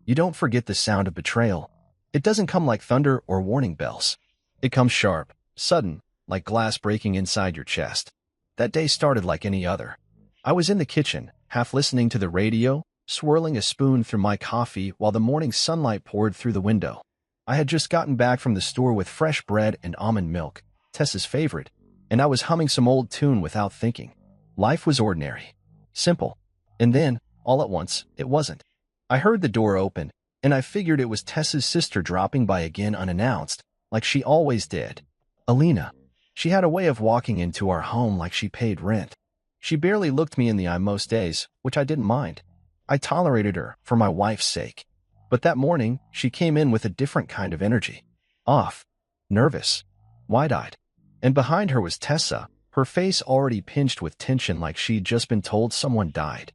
You don't forget the sound of betrayal. It doesn't come like thunder or warning bells. It comes sharp, sudden, like glass breaking inside your chest. That day started like any other. I was in the kitchen, half listening to the radio, swirling a spoon through my coffee while the morning sunlight poured through the window. I had just gotten back from the store with fresh bread and almond milk, Tessa's favorite, and I was humming some old tune without thinking. Life was ordinary, simple. And then, all at once, it wasn't. I heard the door open, and I figured it was Tessa's sister dropping by again unannounced, like she always did. Alina. She had a way of walking into our home like she paid rent. She barely looked me in the eye most days, which I didn't mind. I tolerated her for my wife's sake. But that morning, she came in with a different kind of energy. Off, nervous, wide-eyed. And behind her was Tessa, her face already pinched with tension like she'd just been told someone died.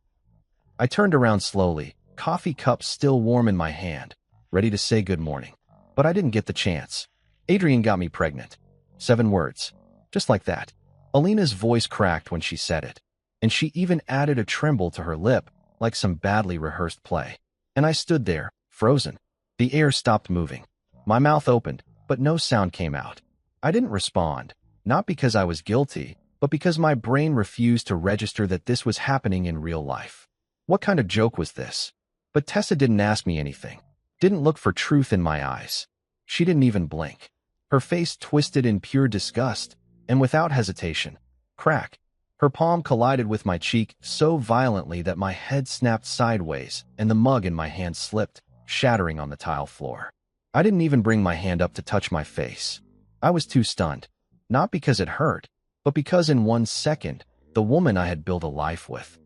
I turned around slowly, coffee cup still warm in my hand, ready to say good morning. But I didn't get the chance. Adrian got me pregnant. 7 words. Just like that. Alina's voice cracked when she said it, and she even added a tremble to her lip, like some badly rehearsed play. And I stood there, frozen. The air stopped moving. My mouth opened, but no sound came out. I didn't respond, not because I was guilty, but because my brain refused to register that this was happening in real life. What kind of joke was this? But Tessa didn't ask me anything, didn't look for truth in my eyes. She didn't even blink. Her face twisted in pure disgust, and without hesitation, crack. Her palm collided with my cheek so violently that my head snapped sideways and the mug in my hand slipped, shattering on the tile floor. I didn't even bring my hand up to touch my face. I was too stunned, not because it hurt, but because in 1 second, the woman I had built a life with,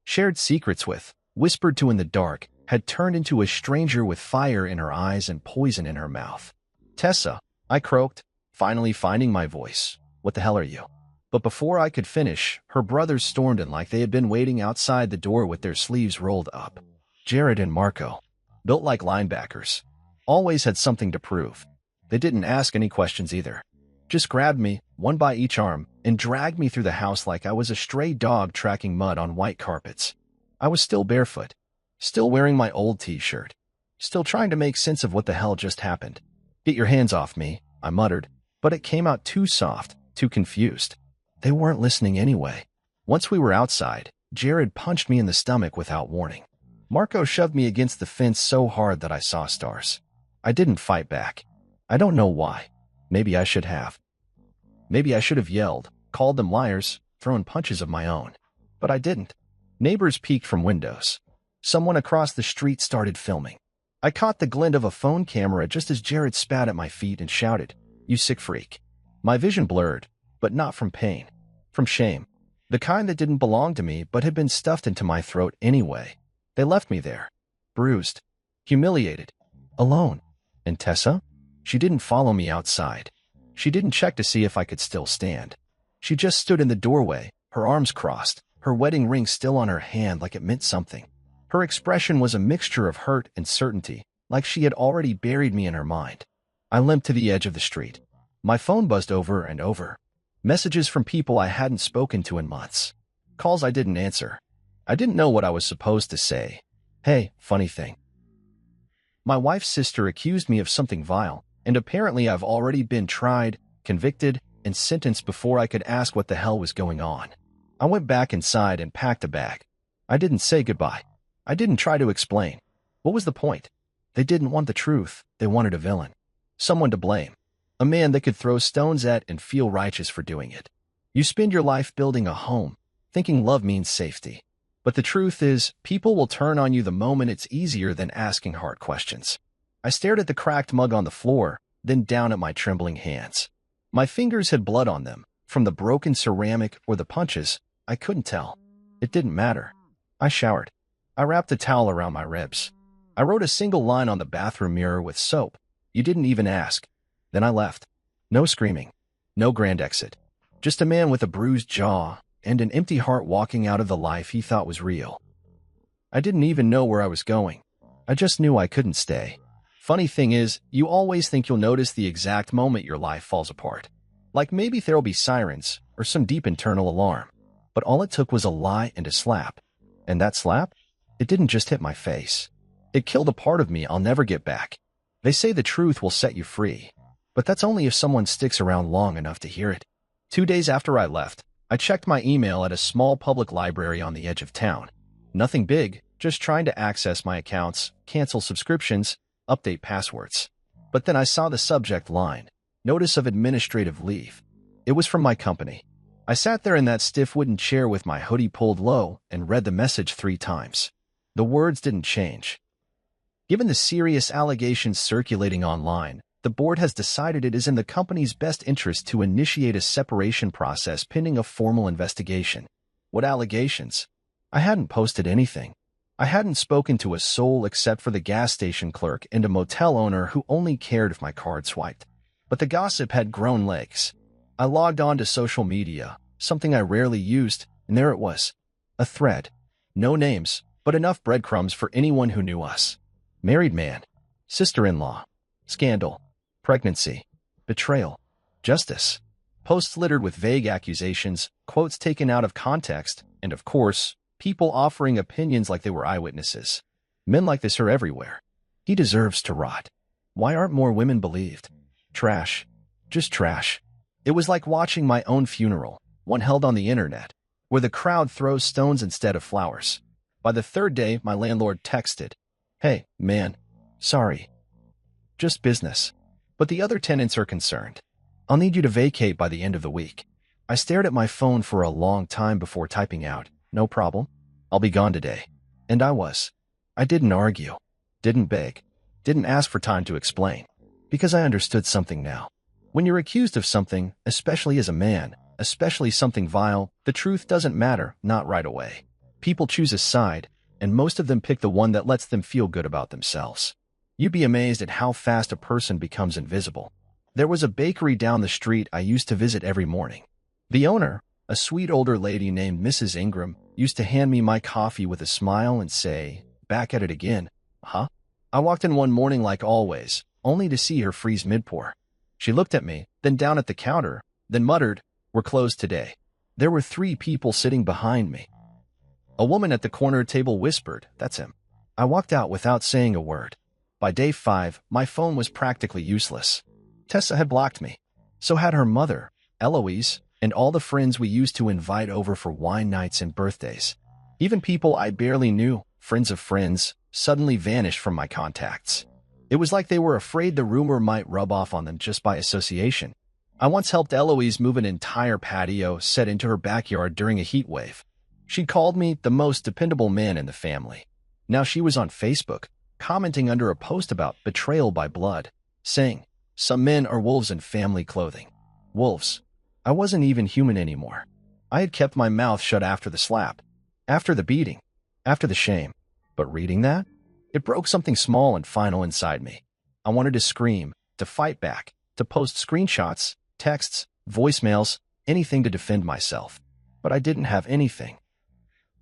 shared secrets with, whispered to in the dark, had turned into a stranger with fire in her eyes and poison in her mouth. Tessa, I croaked, finally finding my voice. What the hell are you? But before I could finish, her brothers stormed in like they had been waiting outside the door with their sleeves rolled up. Jared and Marco, built like linebackers, always had something to prove. They didn't ask any questions either. Just grabbed me, one by each arm, and dragged me through the house like I was a stray dog tracking mud on white carpets. I was still barefoot, still wearing my old t-shirt, still trying to make sense of what the hell just happened. Get your hands off me, I muttered, but it came out too soft, too confused. They weren't listening anyway. Once we were outside, Jared punched me in the stomach without warning. Marco shoved me against the fence so hard that I saw stars. I didn't fight back. I don't know why. Maybe I should have. Maybe I should have yelled, called them liars, thrown punches of my own. But I didn't. Neighbors peeked from windows. Someone across the street started filming. I caught the glint of a phone camera just as Jared spat at my feet and shouted, "You sick freak." My vision blurred, but not from pain, from shame. The kind that didn't belong to me but had been stuffed into my throat anyway. They left me there, bruised, humiliated, alone. And Tessa? She didn't follow me outside. She didn't check to see if I could still stand. She just stood in the doorway, her arms crossed, her wedding ring still on her hand like it meant something. Her expression was a mixture of hurt and certainty, like she had already buried me in her mind. I limped to the edge of the street. My phone buzzed over and over. Messages from people I hadn't spoken to in months. Calls I didn't answer. I didn't know what I was supposed to say. Hey, funny thing. My wife's sister accused me of something vile, and apparently I've already been tried, convicted, and sentenced before I could ask what the hell was going on. I went back inside and packed a bag. I didn't say goodbye. I didn't try to explain. What was the point? They didn't want the truth. They wanted a villain. Someone to blame. A man they could throw stones at and feel righteous for doing it. You spend your life building a home, thinking love means safety. But the truth is, people will turn on you the moment it's easier than asking hard questions. I stared at the cracked mug on the floor, then down at my trembling hands. My fingers had blood on them. From the broken ceramic or the punches, I couldn't tell. It didn't matter. I showered. I wrapped a towel around my ribs. I wrote a single line on the bathroom mirror with soap. You didn't even ask. Then I left. No screaming. No grand exit. Just a man with a bruised jaw and an empty heart walking out of the life he thought was real. I didn't even know where I was going. I just knew I couldn't stay. Funny thing is, you always think you'll notice the exact moment your life falls apart. Like maybe there'll be sirens or some deep internal alarm. But all it took was a lie and a slap. And that slap? It didn't just hit my face. It killed a part of me I'll never get back. They say the truth will set you free, but that's only if someone sticks around long enough to hear it. 2 days after I left, I checked my email at a small public library on the edge of town. Nothing big, just trying to access my accounts, cancel subscriptions, update passwords. But then I saw the subject line, Notice of Administrative Leave. It was from my company. I sat there in that stiff wooden chair with my hoodie pulled low and read the message 3 times. The words didn't change. Given the serious allegations circulating online, the board has decided it is in the company's best interest to initiate a separation process pending a formal investigation. What allegations? I hadn't posted anything. I hadn't spoken to a soul except for the gas station clerk and a motel owner who only cared if my card swiped. But the gossip had grown legs. I logged on to social media, something I rarely used, and there it was. A thread. No names, but enough breadcrumbs for anyone who knew us. Married man. Sister-in-law. Scandal. Pregnancy. Betrayal. Justice. Posts littered with vague accusations, quotes taken out of context, and of course, people offering opinions like they were eyewitnesses. Men like this are everywhere. He deserves to rot. Why aren't more women believed? Trash. Just trash. It was like watching my own funeral, one held on the internet, where the crowd throws stones instead of flowers. By the 3rd day, my landlord texted, "Hey, man. Sorry. Just business. But the other tenants are concerned. I'll need you to vacate by the end of the week." I stared at my phone for a long time before typing out, "No problem. I'll be gone today." And I was. I didn't argue. Didn't beg. Didn't ask for time to explain. Because I understood something now. When you're accused of something, especially as a man, especially something vile, the truth doesn't matter, not right away. People choose a side, and most of them pick the one that lets them feel good about themselves. You'd be amazed at how fast a person becomes invisible. There was a bakery down the street I used to visit every morning. The owner, a sweet older lady named Mrs. Ingram, used to hand me my coffee with a smile and say, "Back at it again, huh?" I walked in one morning like always, only to see her freeze mid-pour. She looked at me, then down at the counter, then muttered, "We're closed today." There were 3 people sitting behind me. A woman at the corner table whispered, "That's him." I walked out without saying a word. By day 5, my phone was practically useless. Tessa had blocked me. So had her mother, Eloise, and all the friends we used to invite over for wine nights and birthdays. Even people I barely knew, friends of friends, suddenly vanished from my contacts. It was like they were afraid the rumor might rub off on them just by association. I once helped Eloise move an entire patio set into her backyard during a heat wave. She called me the most dependable man in the family. Now she was on Facebook, commenting under a post about betrayal by blood, saying, "Some men are wolves in family clothing." Wolves. I wasn't even human anymore. I had kept my mouth shut after the slap, after the beating, after the shame. But reading that? It broke something small and final inside me. I wanted to scream, to fight back, to post screenshots, texts, voicemails, anything to defend myself. But I didn't have anything.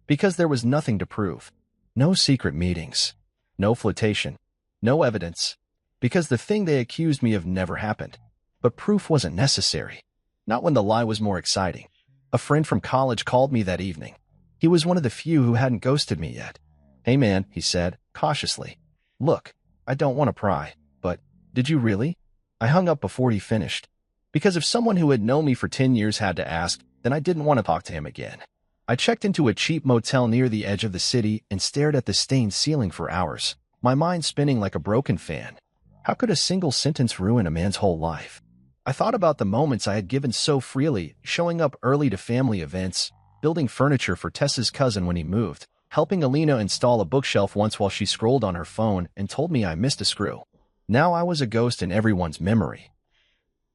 Because there was nothing to prove. No secret meetings. No flotation. No evidence. Because the thing they accused me of never happened. But proof wasn't necessary. Not when the lie was more exciting. A friend from college called me that evening. He was one of the few who hadn't ghosted me yet. "Hey man," he said, cautiously. "Look, I don't want to pry, but did you really?" I hung up before he finished. Because if someone who had known me for 10 years had to ask, then I didn't want to talk to him again. I checked into a cheap motel near the edge of the city and stared at the stained ceiling for hours, my mind spinning like a broken fan. How could a single sentence ruin a man's whole life? I thought about the moments I had given so freely, showing up early to family events, building furniture for Tessa's cousin when he moved, helping Alina install a bookshelf once while she scrolled on her phone and told me I missed a screw. Now I was a ghost in everyone's memory.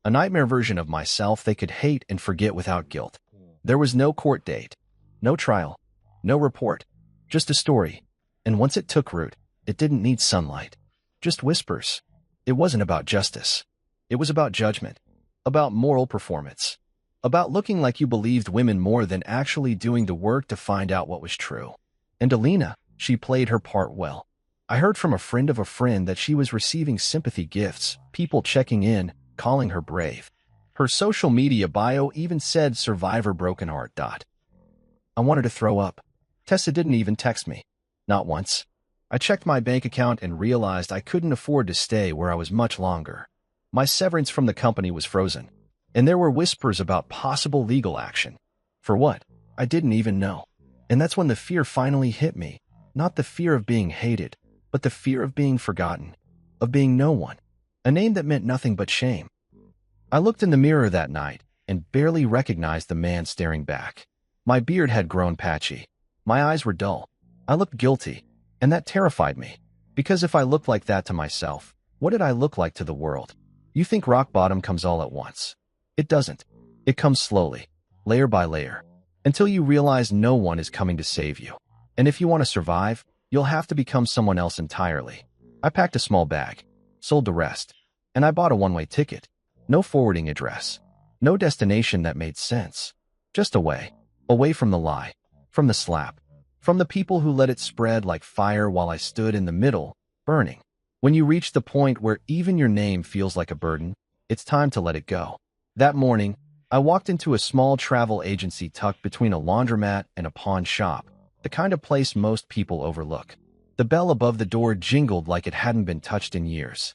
A nightmare version of myself they could hate and forget without guilt. There was no court date, no trial, no report, just a story. And once it took root, it didn't need sunlight, just whispers. It wasn't about justice. It was about judgment, about moral performance, about looking like you believed women more than actually doing the work to find out what was true. And Alina, she played her part well. I heard from a friend of a friend that she was receiving sympathy gifts, people checking in, calling her brave. Her social media bio even said "Survivor Broken Heart." I wanted to throw up. Tessa didn't even text me. Not once. I checked my bank account and realized I couldn't afford to stay where I was much longer. My severance from the company was frozen, and there were whispers about possible legal action. For what? I didn't even know. And that's when the fear finally hit me. Not the fear of being hated, but the fear of being forgotten, of being no one, a name that meant nothing but shame. I looked in the mirror that night and barely recognized the man staring back. My beard had grown patchy. My eyes were dull. I looked guilty, and that terrified me. Because if I looked like that to myself, what did I look like to the world? You think rock bottom comes all at once. It doesn't. It comes slowly, layer by layer, until you realize no one is coming to save you. And if you want to survive, you'll have to become someone else entirely. I packed a small bag, sold the rest, and I bought a one-way ticket. No forwarding address. No destination that made sense. Just away. Away from the lie. From the slap. From the people who let it spread like fire while I stood in the middle, burning. When you reach the point where even your name feels like a burden, it's time to let it go. That morning, I walked into a small travel agency tucked between a laundromat and a pawn shop, the kind of place most people overlook. The bell above the door jingled like it hadn't been touched in years.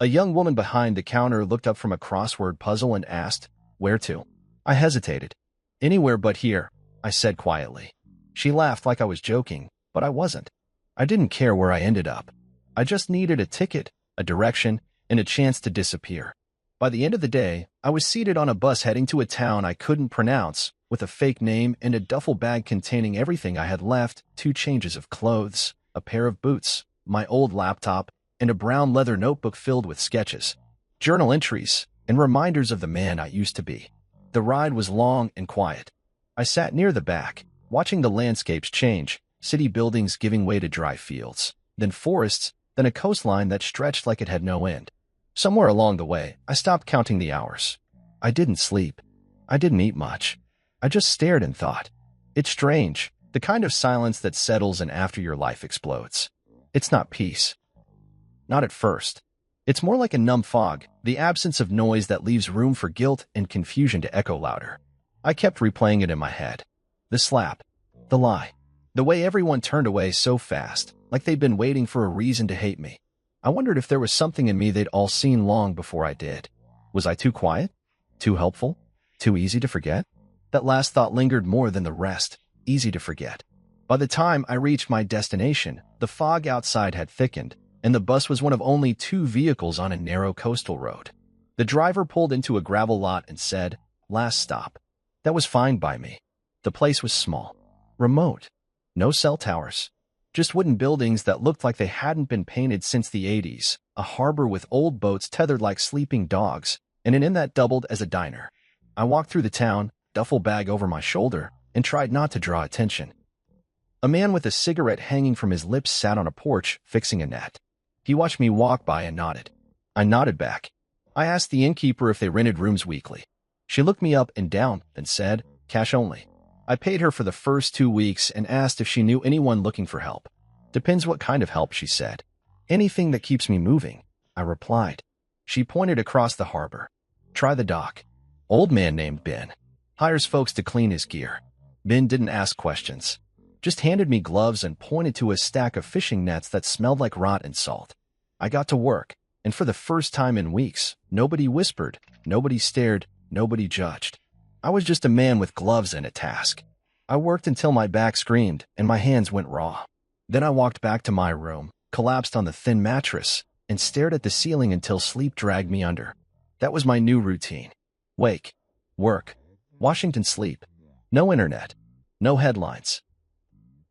A young woman behind the counter looked up from a crossword puzzle and asked, "Where to?" I hesitated. "Anywhere but here," I said quietly. She laughed like I was joking, but I wasn't. I didn't care where I ended up. I just needed a ticket, a direction, and a chance to disappear. By the end of the day, I was seated on a bus heading to a town I couldn't pronounce, with a fake name and a duffel bag containing everything I had left: 2 changes of clothes, a pair of boots, my old laptop, and a brown leather notebook filled with sketches, journal entries, and reminders of the man I used to be. The ride was long and quiet. I sat near the back, watching the landscapes change, city buildings giving way to dry fields, then forests, then a coastline that stretched like it had no end. Somewhere along the way, I stopped counting the hours. I didn't sleep. I didn't eat much. I just stared and thought. It's strange, the kind of silence that settles in after your life explodes. It's not peace. Not at first. It's more like a numb fog, the absence of noise that leaves room for guilt and confusion to echo louder. I kept replaying it in my head. The slap. The lie. The way everyone turned away so fast, like they'd been waiting for a reason to hate me. I wondered if there was something in me they'd all seen long before I did. Was I too quiet? Too helpful? Too easy to forget? That last thought lingered more than the rest. Easy to forget. By the time I reached my destination, the fog outside had thickened, and the bus was one of only 2 vehicles on a narrow coastal road. The driver pulled into a gravel lot and said, "Last stop." That was fine by me. The place was small. Remote. No cell towers. Just wooden buildings that looked like they hadn't been painted since the 80s, a harbor with old boats tethered like sleeping dogs, and an inn that doubled as a diner. I walked through the town, duffel bag over my shoulder, and tried not to draw attention. A man with a cigarette hanging from his lips sat on a porch, fixing a net. He watched me walk by and nodded. I nodded back. I asked the innkeeper if they rented rooms weekly. She looked me up and down and said, "Cash only." I paid her for the first 2 weeks and asked if she knew anyone looking for help. "Depends what kind of help," she said. "Anything that keeps me moving," I replied. She pointed across the harbor. "Try the dock. Old man named Ben. Hires folks to clean his gear." Ben didn't ask questions. Just handed me gloves and pointed to a stack of fishing nets that smelled like rot and salt. I got to work, and for the first time in weeks, nobody whispered, nobody stared, nobody judged. I was just a man with gloves and a task. I worked until my back screamed and my hands went raw. Then I walked back to my room, collapsed on the thin mattress, and stared at the ceiling until sleep dragged me under. That was my new routine. Wake, work, Washington sleep. No internet, no headlines.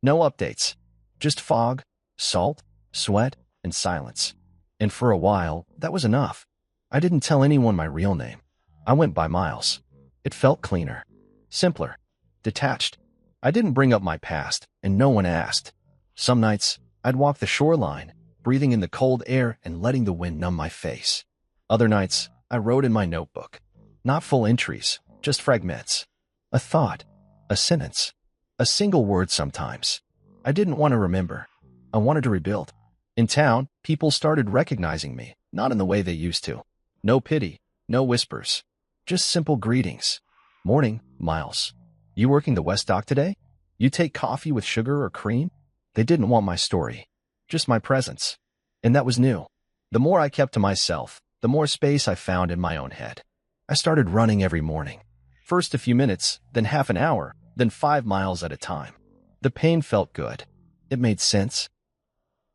No updates, just fog, salt, sweat, and silence. And for a while, that was enough. I didn't tell anyone my real name. I went by Miles. It felt cleaner, simpler, detached. I didn't bring up my past, and no one asked. Some nights, I'd walk the shoreline, breathing in the cold air and letting the wind numb my face. Other nights, I wrote in my notebook. Not full entries, just fragments. A thought, a sentence. A single word sometimes. I didn't want to remember. I wanted to rebuild. In town, people started recognizing me, not in the way they used to. No pity, no whispers. Just simple greetings. "Morning, Miles. You working the West Dock today? You take coffee with sugar or cream?" They didn't want my story. just my presence. And that was new. The more I kept to myself, the more space I found in my own head. I started running every morning. First a few minutes, then half an hour, then 5 miles at a time. The pain felt good. It made sense.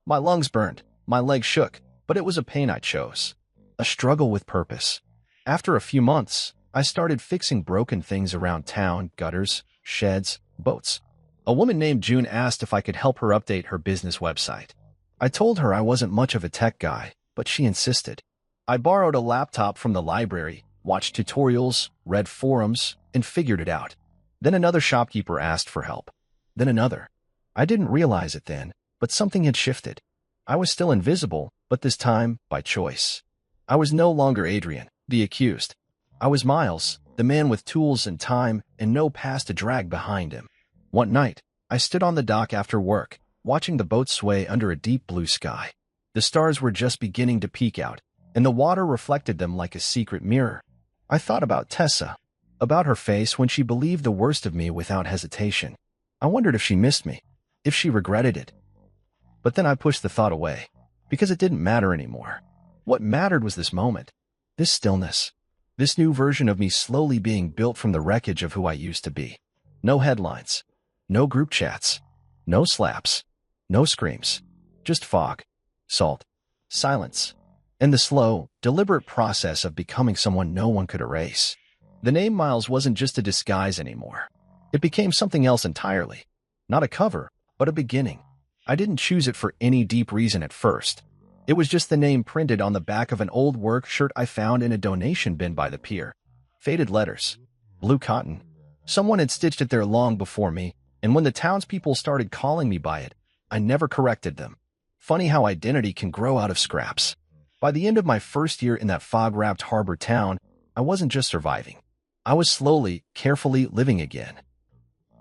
My lungs burned, my legs shook, but it was a pain I chose. A struggle with purpose. After a few months, I started fixing broken things around town, gutters, sheds, boats. A woman named June asked if I could help her update her business website. I told her I wasn't much of a tech guy, but she insisted. I borrowed a laptop from the library, watched tutorials, read forums, and figured it out. Then another shopkeeper asked for help. Then another. I didn't realize it then, but something had shifted. I was still invisible, but this time by choice. I was no longer Adrian, the accused. I was Miles, the man with tools and time and no past to drag behind him. One night, I stood on the dock after work, watching the boat sway under a deep blue sky. The stars were just beginning to peek out, and the water reflected them like a secret mirror. I thought about Tessa, about her face when she believed the worst of me without hesitation. I wondered if she missed me, if she regretted it. But then I pushed the thought away, because it didn't matter anymore. What mattered was this moment, this stillness, this new version of me slowly being built from the wreckage of who I used to be. No headlines, no group chats, no slaps, no screams, just fog, salt, silence, and the slow, deliberate process of becoming someone no one could erase. The name Miles wasn't just a disguise anymore. It became something else entirely. Not a cover, but a beginning. I didn't choose it for any deep reason at first. It was just the name printed on the back of an old work shirt I found in a donation bin by the pier. Faded letters. Blue cotton. Someone had stitched it there long before me, and when the townspeople started calling me by it, I never corrected them. Funny how identity can grow out of scraps. By the end of my first year in that fog-wrapped harbor town, I wasn't just surviving. I was slowly, carefully living again.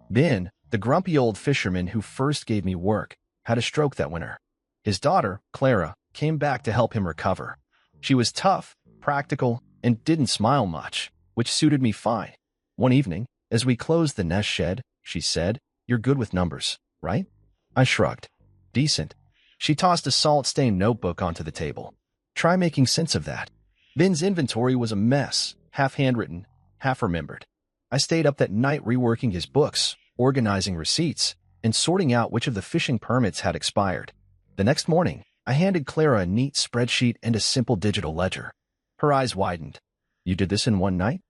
Ben, the grumpy old fisherman who first gave me work, had a stroke that winter. His daughter, Clara, came back to help him recover. She was tough, practical, and didn't smile much, which suited me fine. One evening, as we closed the nest shed, she said, "You're good with numbers, right?" I shrugged. "Decent." She tossed a salt-stained notebook onto the table. "Try making sense of that." Ben's inventory was a mess, half handwritten, half remembered. I stayed up that night reworking his books, organizing receipts, and sorting out which of the fishing permits had expired. The next morning, I handed Clara a neat spreadsheet and a simple digital ledger. Her eyes widened. "You did this in one night?"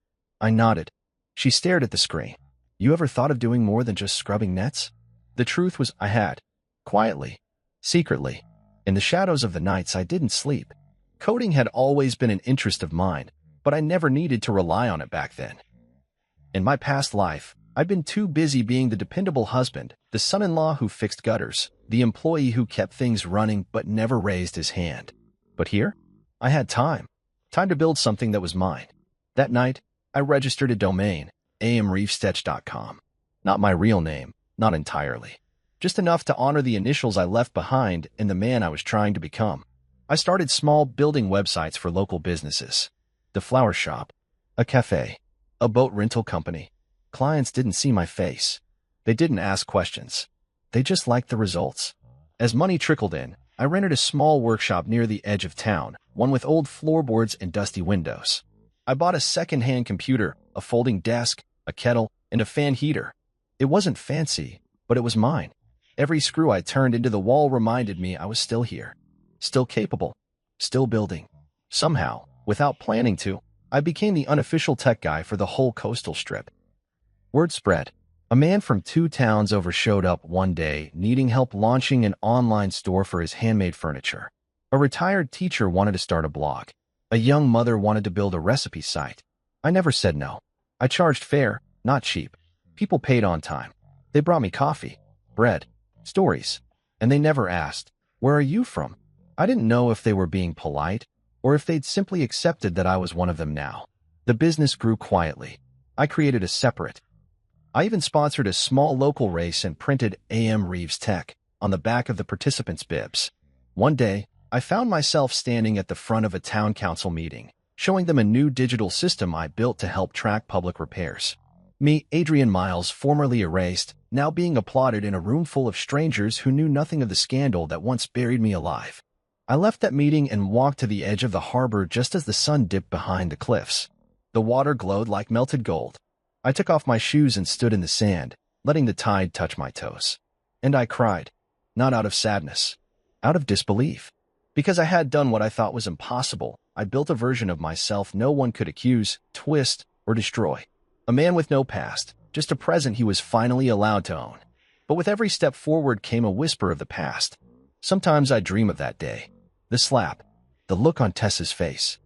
I nodded. She stared at the screen. "You ever thought of doing more than just scrubbing nets?" The truth was I had. Quietly. Secretly. In the shadows of the nights I didn't sleep. Coding had always been an interest of mine, but I never needed to rely on it back then. In my past life, I'd been too busy being the dependable husband, the son-in-law who fixed gutters, the employee who kept things running but never raised his hand. But here, I had time. Time to build something that was mine. That night, I registered a domain, amreefsketch.com. Not my real name, not entirely. Just enough to honor the initials I left behind and the man I was trying to become. I started small, building websites for local businesses. The flower shop, a cafe, a boat rental company. Clients didn't see my face. They didn't ask questions. They just liked the results. As money trickled in, I rented a small workshop near the edge of town, one with old floorboards and dusty windows. I bought a second-hand computer, a folding desk, a kettle, and a fan heater. It wasn't fancy, but it was mine. Every screw I turned into the wall reminded me I was still here, still capable, still building. Somehow, without planning to, I became the unofficial tech guy for the whole coastal strip. Word spread. A man from 2 towns over showed up one day needing help launching an online store for his handmade furniture. A retired teacher wanted to start a blog. A young mother wanted to build a recipe site. I never said no. I charged fair, not cheap. People paid on time. They brought me coffee, bread, stories, and they never asked, "Where are you from?" I didn't know if they were being polite or if they'd simply accepted that I was one of them now. The business grew quietly. I created a separate. I even sponsored a small local race and printed AM Reeves Tech on the back of the participants' bibs. One day, I found myself standing at the front of a town council meeting, showing them a new digital system I built to help track public repairs. Me, Adrian Miles, formerly erased, now being applauded in a room full of strangers who knew nothing of the scandal that once buried me alive. I left that meeting and walked to the edge of the harbor just as the sun dipped behind the cliffs. The water glowed like melted gold. I took off my shoes and stood in the sand, letting the tide touch my toes. And I cried, not out of sadness, out of disbelief. Because I had done what I thought was impossible, I built a version of myself no one could accuse, twist, or destroy. A man with no past, just a present he was finally allowed to own. But with every step forward came a whisper of the past. Sometimes I dream of that day. The slap, the look on Tessa's face,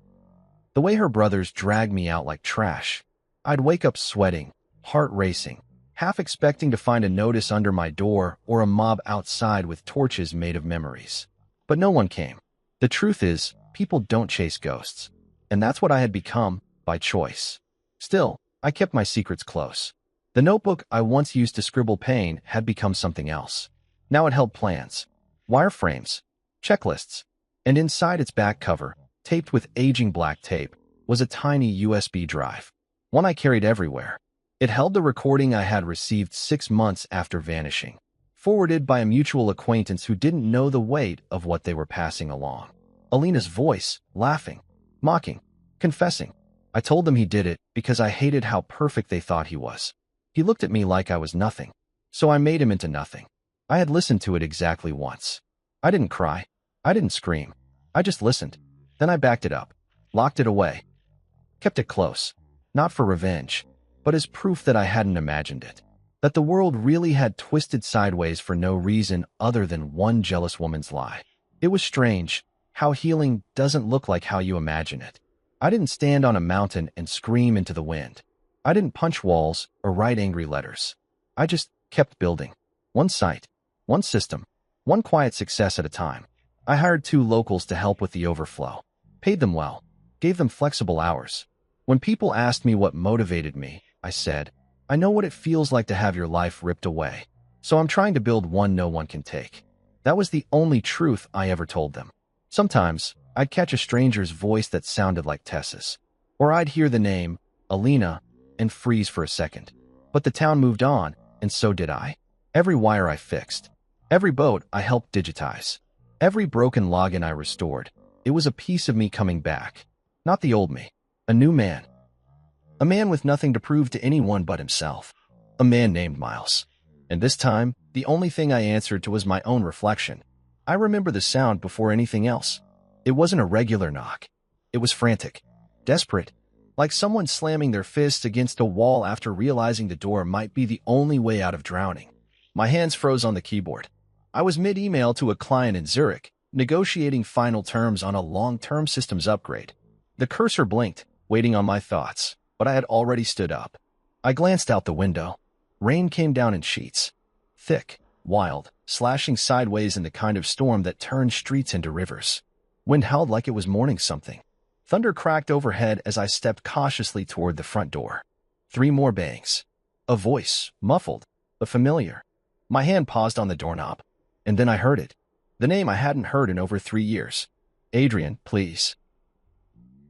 the way her brothers dragged me out like trash. I'd wake up sweating, heart racing, half expecting to find a notice under my door or a mob outside with torches made of memories. But no one came. The truth is, people don't chase ghosts. And that's what I had become, by choice. Still, I kept my secrets close. The notebook I once used to scribble pain had become something else. Now it held plans, wireframes, checklists, and inside its back cover, taped with aging black tape, was a tiny USB drive, one I carried everywhere. It held the recording I had received 6 months after vanishing, forwarded by a mutual acquaintance who didn't know the weight of what they were passing along. Alina's voice, laughing, mocking, confessing. I told them he did it because I hated how perfect they thought he was. He looked at me like I was nothing, so I made him into nothing. I had listened to it exactly once. I didn't cry. I didn't scream. I just listened. Then I backed it up, locked it away, kept it close, not for revenge, but as proof that I hadn't imagined it, that the world really had twisted sideways for no reason other than one jealous woman's lie. It was strange how healing doesn't look like how you imagine it. I didn't stand on a mountain and scream into the wind. I didn't punch walls or write angry letters. I just kept building. One site, one system, one quiet success at a time. I hired 2 locals to help with the overflow, paid them well, gave them flexible hours. When people asked me what motivated me, I said, I know what it feels like to have your life ripped away, so I'm trying to build one no one can take. That was the only truth I ever told them. Sometimes, I'd catch a stranger's voice that sounded like Tessa's, or I'd hear the name, Alina, and freeze for a second. But the town moved on, and so did I. Every wire I fixed, every boat I helped digitize, every broken login I restored, it was a piece of me coming back. Not the old me. A new man. A man with nothing to prove to anyone but himself. A man named Miles. And this time, the only thing I answered to was my own reflection. I remember the sound before anything else. It wasn't a regular knock. It was frantic, desperate, like someone slamming their fists against a wall after realizing the door might be the only way out of drowning. My hands froze on the keyboard. I was mid-email to a client in Zurich, negotiating final terms on a long-term systems upgrade. The cursor blinked, waiting on my thoughts, but I had already stood up. I glanced out the window. Rain came down in sheets. Thick, wild, slashing sideways in the kind of storm that turned streets into rivers. Wind howled like it was mourning something. Thunder cracked overhead as I stepped cautiously toward the front door. 3 more bangs. A voice, muffled, but familiar. My hand paused on the doorknob. And then I heard it. The name I hadn't heard in over 3 years. Adrian, please.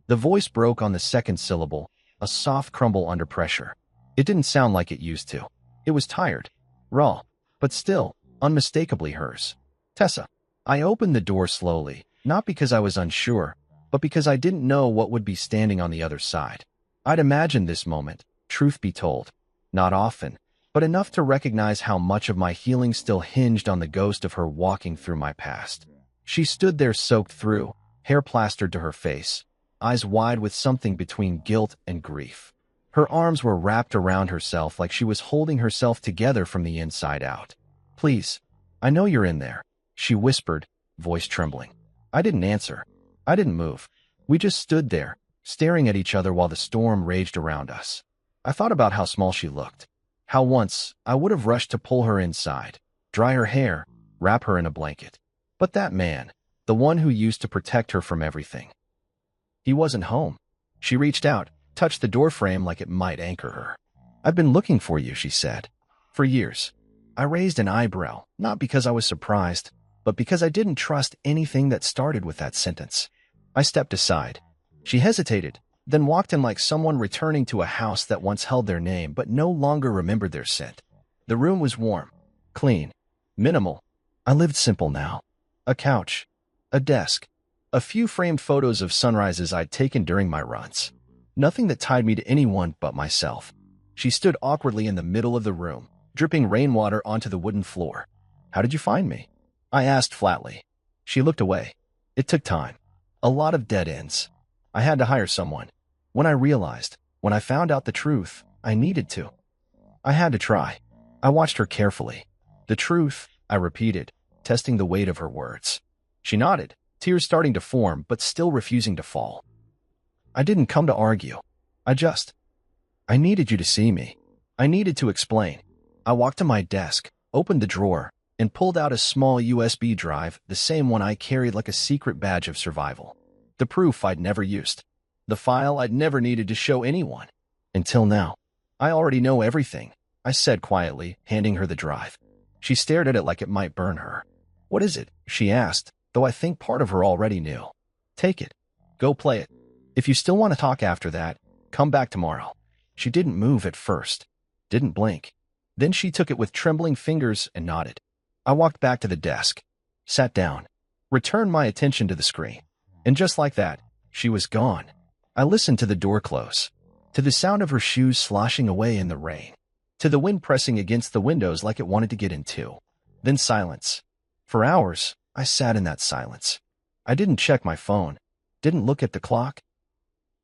The voice broke on the second syllable, a soft crumble under pressure. It didn't sound like it used to. It was tired, raw, but still, unmistakably hers. Tessa. I opened the door slowly, not because I was unsure, but because I didn't know what would be standing on the other side. I'd imagined this moment, truth be told. Not often, but enough to recognize how much of my healing still hinged on the ghost of her walking through my past. She stood there soaked through, hair plastered to her face, eyes wide with something between guilt and grief. Her arms were wrapped around herself like she was holding herself together from the inside out. Please, I know you're in there, she whispered, voice trembling. I didn't answer. I didn't move. We just stood there, staring at each other while the storm raged around us. I thought about how small she looked. How once I would have rushed to pull her inside, dry her hair, wrap her in a blanket. But that man, the one who used to protect her from everything, he wasn't home. She reached out, touched the doorframe like it might anchor her. I've been looking for you, she said. For years. I raised an eyebrow, not because I was surprised, but because I didn't trust anything that started with that sentence. I stepped aside. She hesitated, then walked in like someone returning to a house that once held their name but no longer remembered their scent. The room was warm, clean, minimal. I lived simple now. A couch, a desk, a few framed photos of sunrises I'd taken during my runs. Nothing that tied me to anyone but myself. She stood awkwardly in the middle of the room, dripping rainwater onto the wooden floor. "How did you find me?" I asked flatly. She looked away. It took time. A lot of dead ends. I had to hire someone. When I found out the truth, I needed to. I had to try. I watched her carefully. "The truth," I repeated, testing the weight of her words. She nodded, tears starting to form but still refusing to fall. "I didn't come to argue. I needed you to see me. I needed to explain." I walked to my desk, opened the drawer, and pulled out a small USB drive, the same one I carried like a secret badge of survival. The proof I'd never used. The file I'd never needed to show anyone. Until now. "I already know everything," I said quietly, handing her the drive. She stared at it like it might burn her. "What is it?" she asked, though I think part of her already knew. "Take it. Go play it. If you still want to talk after that, come back tomorrow." She didn't move at first, didn't blink. Then she took it with trembling fingers and nodded. I walked back to the desk, sat down, returned my attention to the screen. And just like that, she was gone. I listened to the door close, to the sound of her shoes sloshing away in the rain, to the wind pressing against the windows like it wanted to get in too. Then silence. For hours, I sat in that silence. I didn't check my phone, didn't look at the clock,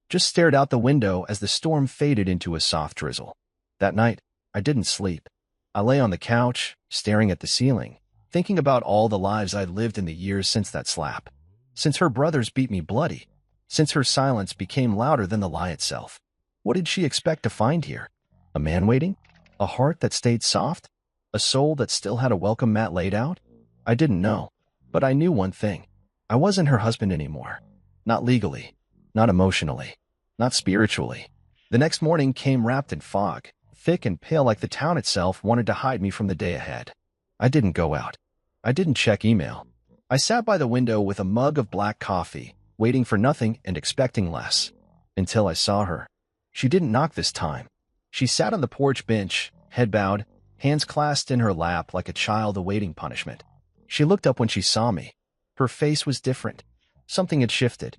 just stared out the window as the storm faded into a soft drizzle. That night, I didn't sleep. I lay on the couch, staring at the ceiling, thinking about all the lives I'd lived in the years since that slap. Since her brothers beat me bloody. Since her silence became louder than the lie itself. What did she expect to find here? A man waiting? A heart that stayed soft? A soul that still had a welcome mat laid out? I didn't know. But I knew one thing. I wasn't her husband anymore. Not legally. Not emotionally. Not spiritually. The next morning came wrapped in fog, thick and pale like the town itself wanted to hide me from the day ahead. I didn't go out. I didn't check email. I sat by the window with a mug of black coffee, waiting for nothing and expecting less. Until I saw her. She didn't knock this time. She sat on the porch bench, head bowed, hands clasped in her lap like a child awaiting punishment. She looked up when she saw me. Her face was different. Something had shifted.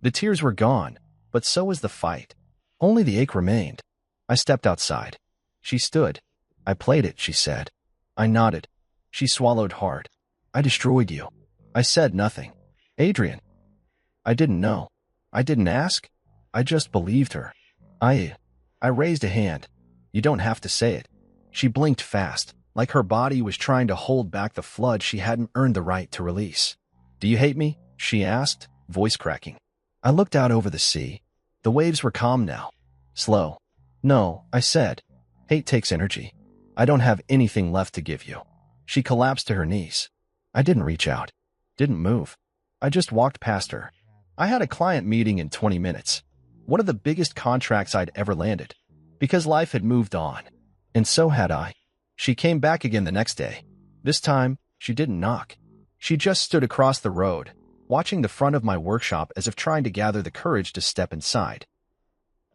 The tears were gone, but so was the fight. Only the ache remained. I stepped outside. She stood. "I played it," she said. I nodded. She swallowed hard. "I destroyed you." I said nothing. "Adrian." I didn't know. I didn't ask. I just believed her. I raised a hand. "You don't have to say it." She blinked fast, like her body was trying to hold back the flood she hadn't earned the right to release. "Do you hate me?" she asked, voice cracking. I looked out over the sea. The waves were calm now. Slow. "No," I said. "Hate takes energy. I don't have anything left to give you." She collapsed to her knees. I didn't reach out. Didn't move. I just walked past her. I had a client meeting in 20 minutes. One of the biggest contracts I'd ever landed. Because life had moved on. And so had I. She came back again the next day. This time, she didn't knock. She just stood across the road, watching the front of my workshop as if trying to gather the courage to step inside.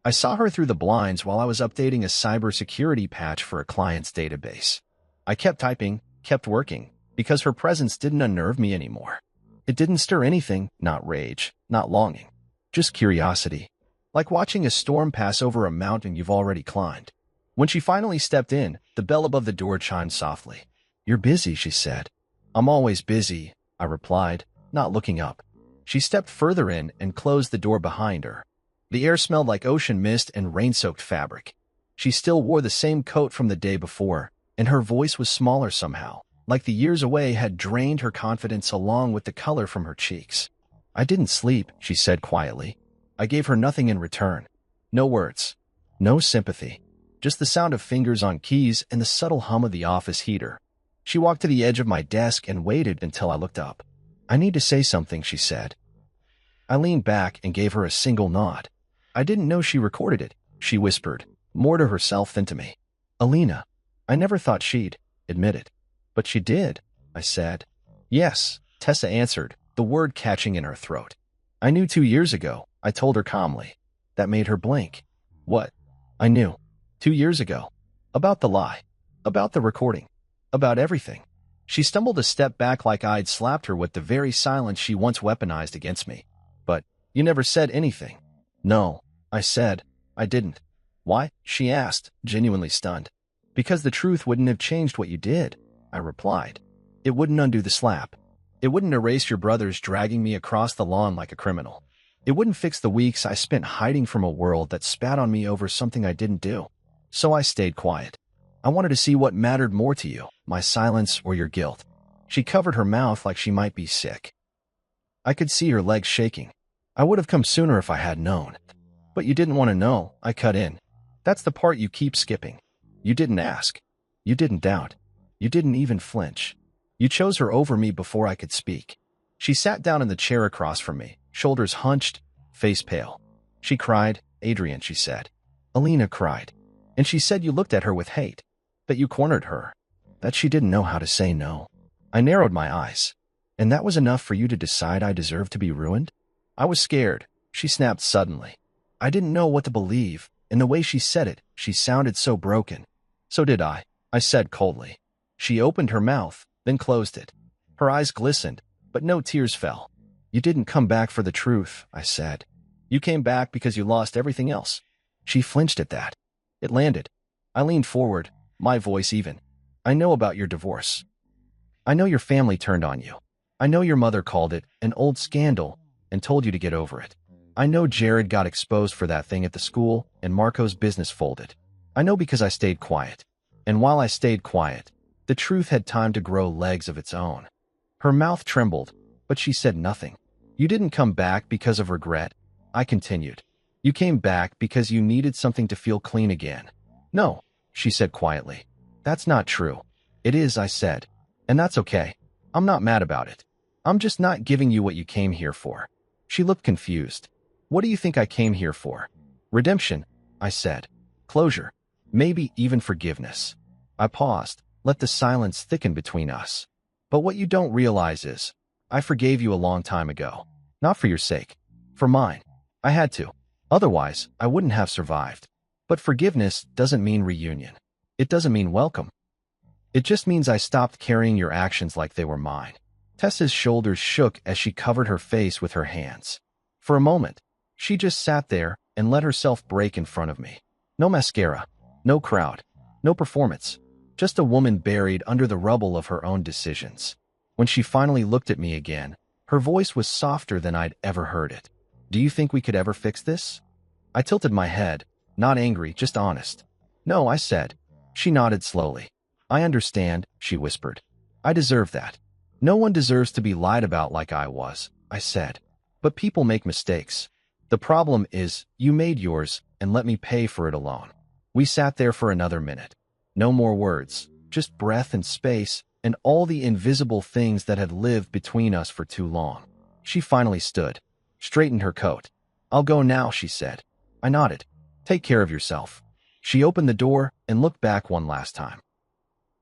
I saw her through the blinds while I was updating a cybersecurity patch for a client's database. I kept typing, kept working, because her presence didn't unnerve me anymore. It didn't stir anything, not rage, not longing, just curiosity, like watching a storm pass over a mountain you've already climbed. When she finally stepped in, the bell above the door chimed softly. "You're busy," she said. "I'm always busy," I replied, not looking up. She stepped further in and closed the door behind her. The air smelled like ocean mist and rain-soaked fabric. She still wore the same coat from the day before, and her voice was smaller somehow, like the years away had drained her confidence along with the color from her cheeks. "I didn't sleep," she said quietly. I gave her nothing in return. No words. No sympathy. Just the sound of fingers on keys and the subtle hum of the office heater. She walked to the edge of my desk and waited until I looked up. "I need to say something," she said. I leaned back and gave her a single nod. "I didn't know she recorded it," she whispered, more to herself than to me. "Alina, I never thought she'd admit it." "But she did," I said. "Yes," Tessa answered, the word catching in her throat. "I knew 2 years ago," I told her calmly. that made her blink. What? I knew. 2 years ago. About the lie. About the recording. About everything. She stumbled a step back like I'd slapped her with the very silence she once weaponized against me. But you never said anything. No, I said. I didn't. Why? She asked, genuinely stunned. Because the truth wouldn't have changed what you did, I replied. It wouldn't undo the slap. It wouldn't erase your brothers dragging me across the lawn like a criminal. It wouldn't fix the weeks I spent hiding from a world that spat on me over something I didn't do. So I stayed quiet. I wanted to see what mattered more to you, my silence or your guilt. She covered her mouth like she might be sick. I could see her legs shaking. I would have come sooner if I had known. But you didn't want to know, I cut in. That's the part you keep skipping. You didn't ask. You didn't doubt. You didn't even flinch. You chose her over me before I could speak. She sat down in the chair across from me, shoulders hunched, face pale. She cried. Adrian, she said. Alina cried. And she said you looked at her with hate. That you cornered her. That she didn't know how to say no. I narrowed my eyes. And that was enough for you to decide I deserved to be ruined? I was scared. She snapped suddenly. I didn't know what to believe, and the way she said it, she sounded so broken. So did I said coldly. She opened her mouth, then closed it. Her eyes glistened, but no tears fell. You didn't come back for the truth, I said. You came back because you lost everything else. She flinched at that. It landed. I leaned forward, my voice even. I know about your divorce. I know your family turned on you. I know your mother called it an old scandal and told you to get over it. I know Jared got exposed for that thing at the school and Marco's business folded. I know because I stayed quiet. And while I stayed quiet, the truth had time to grow legs of its own. Her mouth trembled, but she said nothing. You didn't come back because of regret, I continued. You came back because you needed something to feel clean again. No, she said quietly. That's not true. It is, I said. And that's okay. I'm not mad about it. I'm just not giving you what you came here for. She looked confused. What do you think I came here for? Redemption, I said. Closure. Maybe even forgiveness. I paused, let the silence thicken between us. But what you don't realize is, I forgave you a long time ago. Not for your sake. For mine. I had to. Otherwise, I wouldn't have survived. But forgiveness doesn't mean reunion. It doesn't mean welcome. It just means I stopped carrying your actions like they were mine. Tessa's shoulders shook as she covered her face with her hands. For a moment, she just sat there and let herself break in front of me. No mascara, no crowd, no performance. Just a woman buried under the rubble of her own decisions. When she finally looked at me again, her voice was softer than I'd ever heard it. Do you think we could ever fix this? I tilted my head, not angry, just honest. No, I said. She nodded slowly. I understand, she whispered. I deserve that. No one deserves to be lied about like I was, I said. But people make mistakes. The problem is, you made yours and let me pay for it alone. We sat there for another minute. No more words, just breath and space and all the invisible things that had lived between us for too long. She finally stood, straightened her coat. I'll go now, she said. I nodded. Take care of yourself. She opened the door and looked back one last time.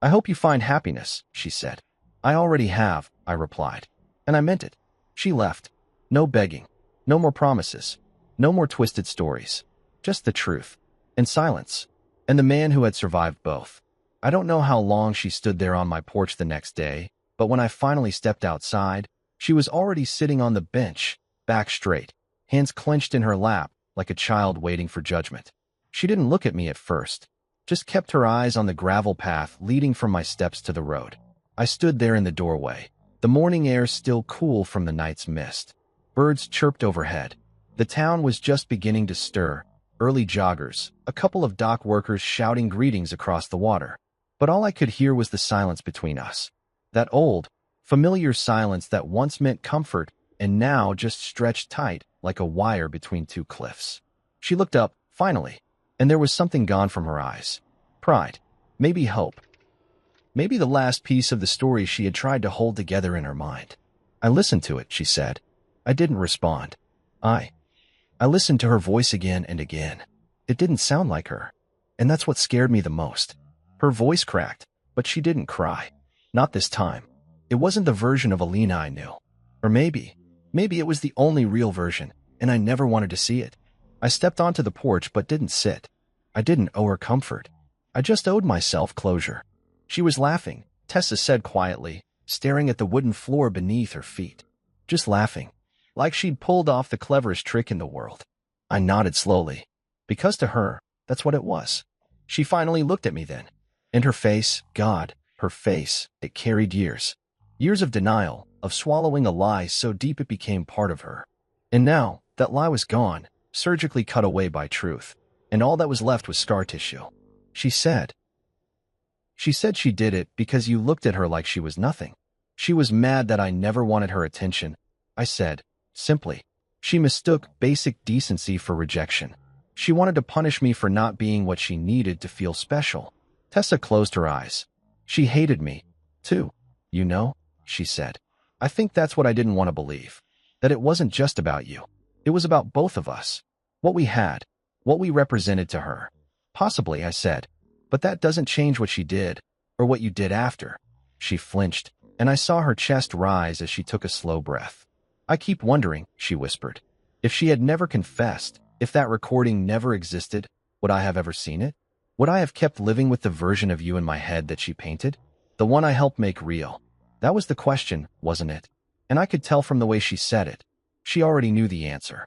I hope you find happiness, she said. I already have, I replied. And I meant it. She left. No begging. No more promises. No more twisted stories. Just the truth. And silence. And the man who had survived both. I don't know how long she stood there on my porch the next day, but when I finally stepped outside, she was already sitting on the bench, back straight, hands clenched in her lap, like a child waiting for judgment. She didn't look at me at first, just kept her eyes on the gravel path leading from my steps to the road. I stood there in the doorway, the morning air still cool from the night's mist. Birds chirped overhead. The town was just beginning to stir, early joggers, a couple of dock workers shouting greetings across the water. But all I could hear was the silence between us. That old, familiar silence that once meant comfort and now just stretched tight like a wire between two cliffs. She looked up, finally, and there was something gone from her eyes. Pride. Maybe hope. Maybe the last piece of the story she had tried to hold together in her mind. I listened to it, she said. I didn't respond. I listened to her voice again and again. It didn't sound like her. And that's what scared me the most. Her voice cracked, but she didn't cry. Not this time. It wasn't the version of Alina I knew. Or maybe it was the only real version, and I never wanted to see it. I stepped onto the porch but didn't sit. I didn't owe her comfort. I just owed myself closure. She was laughing, Tessa said quietly, staring at the wooden floor beneath her feet. Just laughing, like she'd pulled off the cleverest trick in the world. I nodded slowly, because to her, that's what it was. She finally looked at me then. And her face, God, her face, it carried years. Years of denial, of swallowing a lie so deep it became part of her. And now, that lie was gone, surgically cut away by truth. And all that was left was scar tissue. She said she did it because you looked at her like she was nothing. She was mad that I never wanted her attention. I said, simply. She mistook basic decency for rejection. She wanted to punish me for not being what she needed to feel special. Tessa closed her eyes. She hated me, too. You know, she said. I think that's what I didn't want to believe. That it wasn't just about you. It was about both of us. What we had. What we represented to her. Possibly, I said. But that doesn't change what she did, or what you did after. She flinched, and I saw her chest rise as she took a slow breath. I keep wondering, she whispered. If she had never confessed, if that recording never existed, would I have ever seen it? Would I have kept living with the version of you in my head that she painted? The one I helped make real. That was the question, wasn't it? And I could tell from the way she said it. She already knew the answer.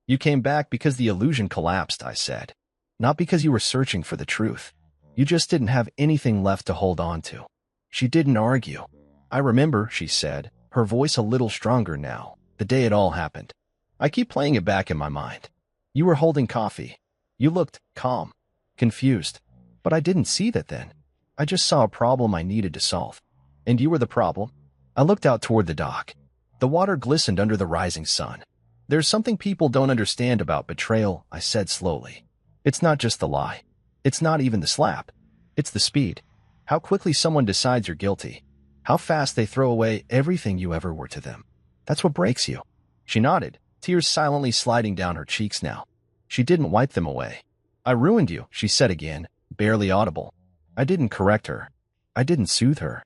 You came back because the illusion collapsed, I said. Not because you were searching for the truth. You just didn't have anything left to hold on to. She didn't argue. I remember, she said, her voice a little stronger now, the day it all happened. I keep playing it back in my mind. You were holding coffee. You looked calm, confused. But I didn't see that then. I just saw a problem I needed to solve. And you were the problem. I looked out toward the dock. The water glistened under the rising sun. There's something people don't understand about betrayal, I said slowly. It's not just the lie. It's not even the slap. It's the speed. How quickly someone decides you're guilty. How fast they throw away everything you ever were to them. That's what breaks you. She nodded, tears silently sliding down her cheeks now. She didn't wipe them away. I ruined you, she said again, barely audible. I didn't correct her. I didn't soothe her.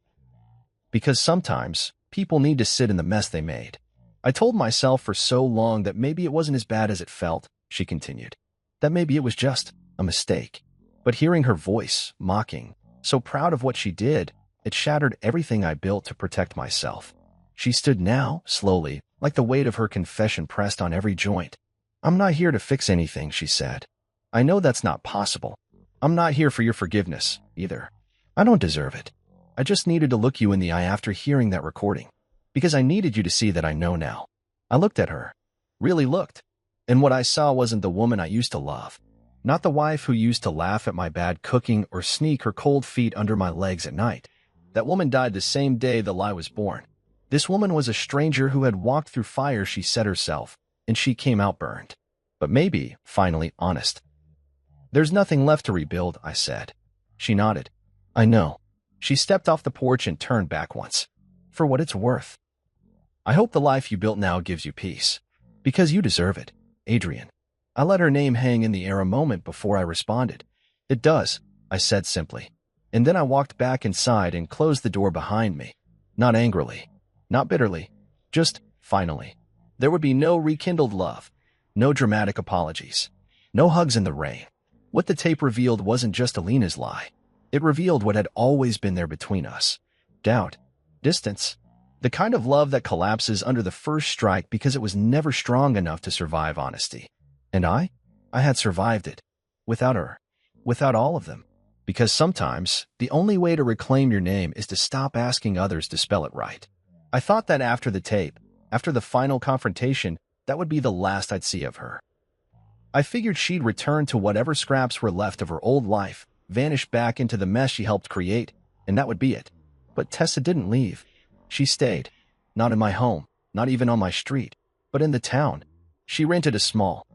Because sometimes, people need to sit in the mess they made. I told myself for so long that maybe it wasn't as bad as it felt, she continued. That maybe it was just a mistake. But hearing her voice, mocking, so proud of what she did, it shattered everything I built to protect myself. She stood now, slowly, like the weight of her confession pressed on every joint. I'm not here to fix anything, she said. I know that's not possible. I'm not here for your forgiveness, either. I don't deserve it. I just needed to look you in the eye after hearing that recording. Because I needed you to see that I know now. I looked at her. Really looked. And what I saw wasn't the woman I used to love. Not the wife who used to laugh at my bad cooking or sneak her cold feet under my legs at night. That woman died the same day the lie was born. This woman was a stranger who had walked through fire, she said herself, and she came out burned. But maybe, finally, honest. There's nothing left to rebuild, I said. She nodded. I know. She stepped off the porch and turned back once. For what it's worth. I hope the life you built now gives you peace. Because you deserve it, Adrian. I let her name hang in the air a moment before I responded. It does, I said simply. And then I walked back inside and closed the door behind me. Not angrily. Not bitterly. Just, finally. There would be no rekindled love. No dramatic apologies. No hugs in the rain. What the tape revealed wasn't just Alina's lie. It revealed what had always been there between us. Doubt. Distance. The kind of love that collapses under the first strike because it was never strong enough to survive honesty. And I had survived it. Without her. Without all of them. Because sometimes, the only way to reclaim your name is to stop asking others to spell it right. I thought that after the tape, after the final confrontation, that would be the last I'd see of her. I figured she'd return to whatever scraps were left of her old life, vanish back into the mess she helped create, and that would be it. But Tessa didn't leave. She stayed. Not in my home, not even on my street, but in the town. She rented a small.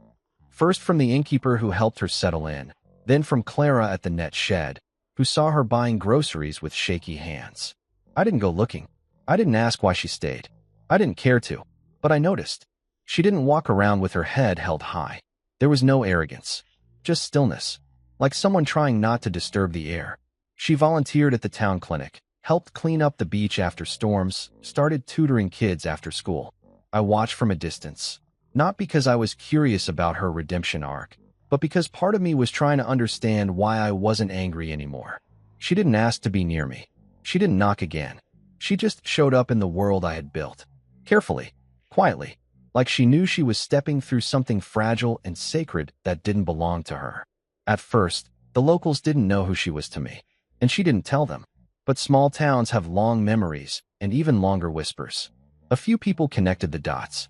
First from the innkeeper who helped her settle in, then from Clara at the net shed, who saw her buying groceries with shaky hands. I didn't go looking. I didn't ask why she stayed. I didn't care to, but I noticed. She didn't walk around with her head held high. There was no arrogance, just stillness, like someone trying not to disturb the air. She volunteered at the town clinic, helped clean up the beach after storms, started tutoring kids after school. I watched from a distance. Not because I was curious about her redemption arc, but because part of me was trying to understand why I wasn't angry anymore. She didn't ask to be near me. She didn't knock again. She just showed up in the world I had built. Carefully, quietly, like she knew she was stepping through something fragile and sacred that didn't belong to her. At first, the locals didn't know who she was to me, and she didn't tell them. But small towns have long memories and even longer whispers. A few people connected the dots.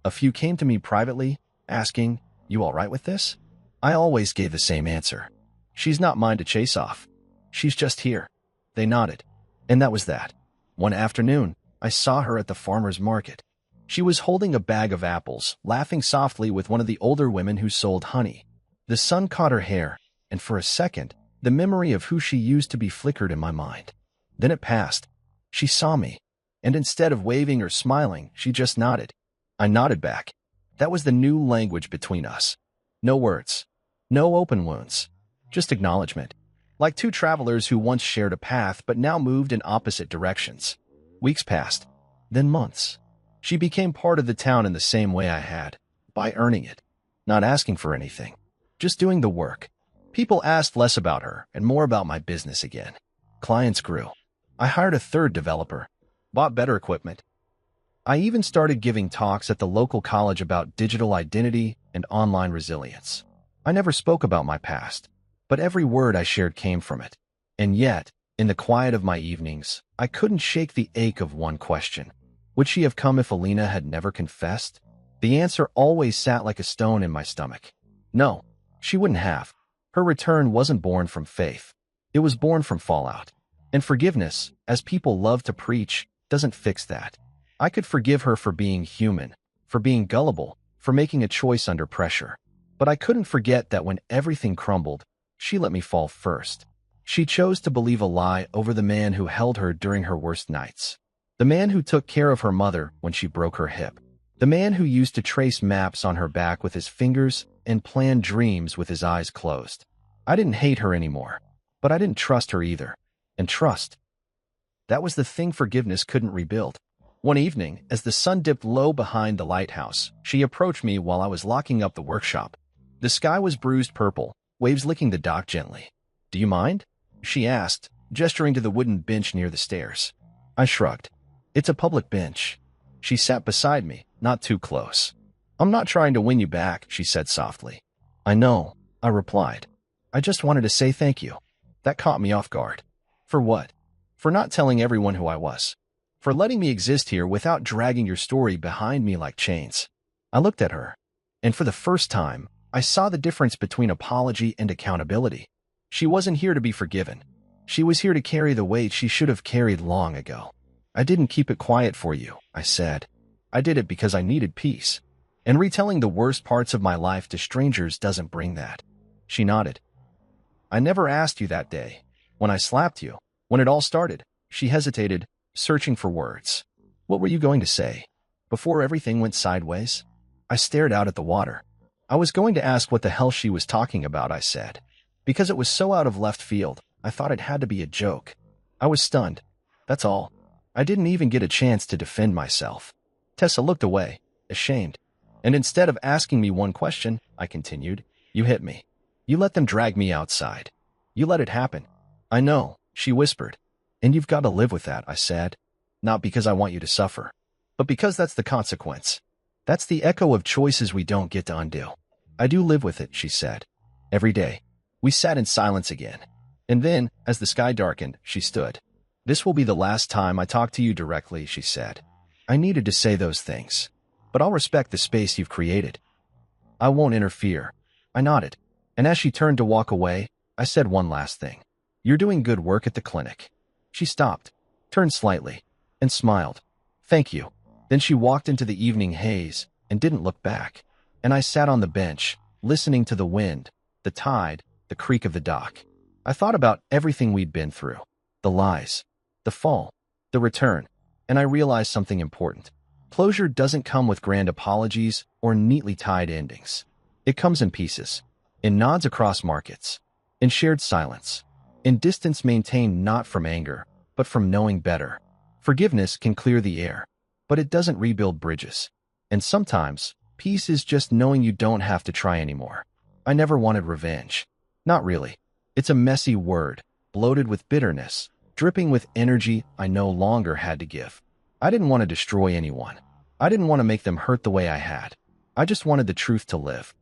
A few came to me privately, asking, "You all right with this?" I always gave the same answer. "She's not mine to chase off. She's just here." They nodded. And that was that. One afternoon, I saw her at the farmer's market. She was holding a bag of apples, laughing softly with one of the older women who sold honey. The sun caught her hair, and for a second, the memory of who she used to be flickered in my mind. Then it passed. She saw me, and instead of waving or smiling, she just nodded. I nodded back. That was the new language between us. No words. No open wounds. Just acknowledgement. Like two travelers who once shared a path but now moved in opposite directions. Weeks passed. Then months. She became part of the town in the same way I had. By earning it. Not asking for anything. Just doing the work. People asked less about her and more about my business again. Clients grew. I hired a third developer. Bought better equipment. I even started giving talks at the local college about digital identity and online resilience. I never spoke about my past, but every word I shared came from it. And yet, in the quiet of my evenings, I couldn't shake the ache of one question. Would she have come if Alina had never confessed? The answer always sat like a stone in my stomach. No, she wouldn't have. Her return wasn't born from faith. It was born from fallout. And forgiveness, as people love to preach, doesn't fix that. I could forgive her for being human, for being gullible, for making a choice under pressure. But I couldn't forget that when everything crumbled, she let me fall first. She chose to believe a lie over the man who held her during her worst nights. The man who took care of her mother when she broke her hip. The man who used to trace maps on her back with his fingers and plan dreams with his eyes closed. I didn't hate her anymore, but I didn't trust her either. And trust, that was the thing forgiveness couldn't rebuild. One evening, as the sun dipped low behind the lighthouse, she approached me while I was locking up the workshop. The sky was bruised purple, waves licking the dock gently. "Do you mind?" she asked, gesturing to the wooden bench near the stairs. I shrugged. "It's a public bench." She sat beside me, not too close. "I'm not trying to win you back," she said softly. "I know," I replied. "I just wanted to say thank you." That caught me off guard. For what? For not telling everyone who I was. For letting me exist here without dragging your story behind me like chains. I looked at her, and for the first time, I saw the difference between apology and accountability. She wasn't here to be forgiven. She was here to carry the weight she should have carried long ago. "I didn't keep it quiet for you," I said. "I did it because I needed peace. And retelling the worst parts of my life to strangers doesn't bring that." She nodded. "I never asked you that day. When I slapped you. When it all started." She hesitated, searching for words. "What were you going to say? Before everything went sideways?" I stared out at the water. "I was going to ask what the hell she was talking about," I said. Because it was so out of left field, I thought it had to be a joke. I was stunned. That's all. I didn't even get a chance to defend myself. Tessa looked away, ashamed. "And instead of asking me one question," I continued, "you hit me. You let them drag me outside. You let it happen." "I know," she whispered. "And you've got to live with that," I said. "Not because I want you to suffer, but because that's the consequence. That's the echo of choices we don't get to undo." "I do live with it," she said. "Every day." We sat in silence again. And then, as the sky darkened, she stood. "This will be the last time I talk to you directly," she said. "I needed to say those things. But I'll respect the space you've created. I won't interfere." I nodded. And as she turned to walk away, I said one last thing. "You're doing good work at the clinic." She stopped, turned slightly, and smiled. "Thank you." Then she walked into the evening haze and didn't look back. And I sat on the bench, listening to the wind, the tide, the creak of the dock. I thought about everything we'd been through. The lies, the fall, the return. And I realized something important. Closure doesn't come with grand apologies or neatly tied endings. It comes in pieces, in nods across markets, in shared silence, in distance maintained not from anger, but from knowing better. Forgiveness can clear the air, but it doesn't rebuild bridges. And sometimes, Peace is just knowing you don't have to try anymore. I never wanted revenge. Not really. It's a messy word, bloated with bitterness, dripping with energy I no longer had to give. I didn't want to destroy anyone. I didn't want to make them hurt the way I had. I just wanted the truth to live.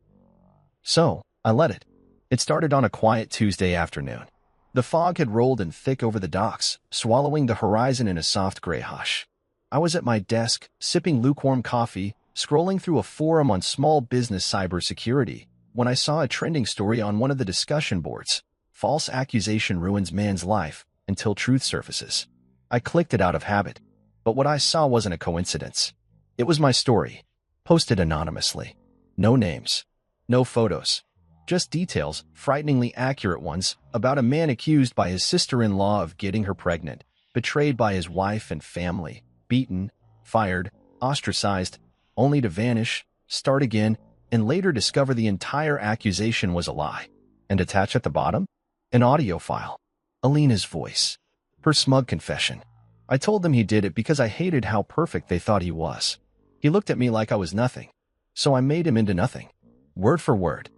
So, I let it. It started on a quiet Tuesday afternoon. The fog had rolled in thick over the docks, swallowing the horizon in a soft gray hush. I was at my desk, sipping lukewarm coffee, scrolling through a forum on small business cybersecurity, when I saw a trending story on one of the discussion boards. False accusation ruins man's life until truth surfaces. I clicked it out of habit, but what I saw wasn't a coincidence. It was my story, posted anonymously. No names, no photos, just details, frighteningly accurate ones, about a man accused by his sister-in-law of getting her pregnant, betrayed by his wife and family, beaten, fired, ostracized, only to vanish, start again, and later discover the entire accusation was a lie. And attached at the bottom? An audio file. Alina's voice. Her smug confession. I told them he did it because I hated how perfect they thought he was. He looked at me like I was nothing. So I made him into nothing. Word for word.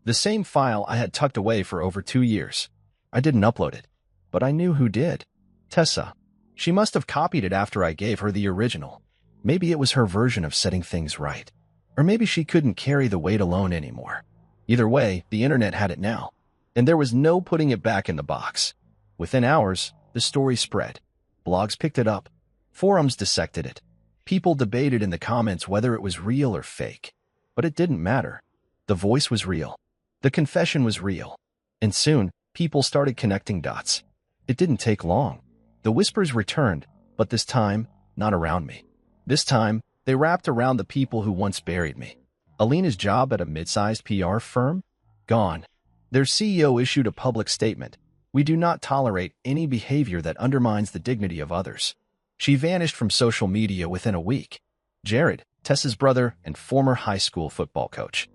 The same file I had tucked away for over 2 years. I didn't upload it, but I knew who did. Tessa. She must have copied it after I gave her the original. Maybe it was her version of setting things right. Or maybe she couldn't carry the weight alone anymore. Either way, the internet had it now, and there was no putting it back in the box. Within hours, the story spread. Blogs picked it up. Forums dissected it. People debated in the comments whether it was real or fake. But it didn't matter. The voice was real. The confession was real. And soon, people started connecting dots. It didn't take long. The whispers returned, but this time, not around me. This time, they wrapped around the people who once buried me. Alina's job at a mid-sized PR firm? Gone. Their CEO issued a public statement. We do not tolerate any behavior that undermines the dignity of others. She vanished from social media within a week. Jared, Tessa's brother and former high school football coach,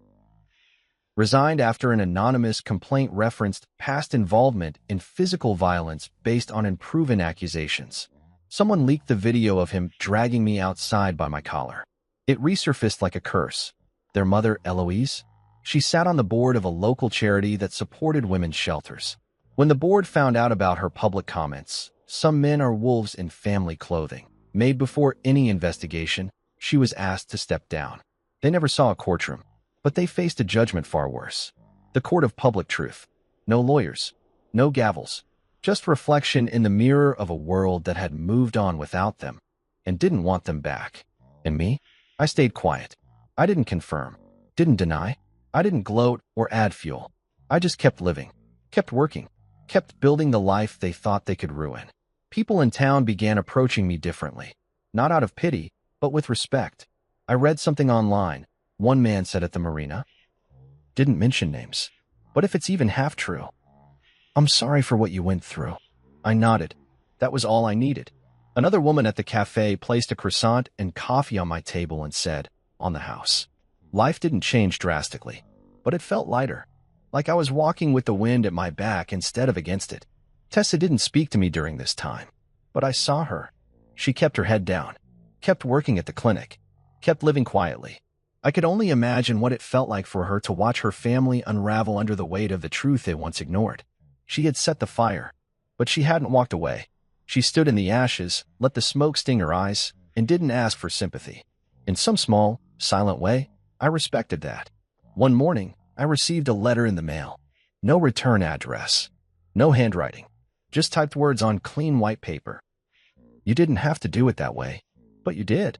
resigned after an anonymous complaint referenced past involvement in physical violence based on unproven accusations. Someone leaked the video of him dragging me outside by my collar. It resurfaced like a curse. Their mother, Eloise, she sat on the board of a local charity that supported women's shelters. When the board found out about her public comments, "Some men are wolves in family clothing," made before any investigation, she was asked to step down. They never saw a courtroom, but they faced a judgment far worse. The court of public truth. No lawyers, no gavels, just reflection in the mirror of a world that had moved on without them and didn't want them back. And me? I stayed quiet. I didn't confirm, didn't deny. I didn't gloat or add fuel. I just kept living, kept working, kept building the life they thought they could ruin. People in town began approaching me differently, not out of pity, but with respect. I read something online. One man said at the marina, didn't mention names, but if it's even half true, "I'm sorry for what you went through." I nodded. That was all I needed. Another woman at the cafe placed a croissant and coffee on my table and said, "On the house." Life didn't change drastically, but it felt lighter, like I was walking with the wind at my back instead of against it. Tessa didn't speak to me during this time, but I saw her. She kept her head down, kept working at the clinic, kept living quietly. I could only imagine what it felt like for her to watch her family unravel under the weight of the truth they once ignored. She had set the fire, but she hadn't walked away. She stood in the ashes, let the smoke sting her eyes, and didn't ask for sympathy. In some small, silent way, I respected that. One morning, I received a letter in the mail. No return address. No handwriting. Just typed words on clean white paper. You didn't have to do it that way, but you did.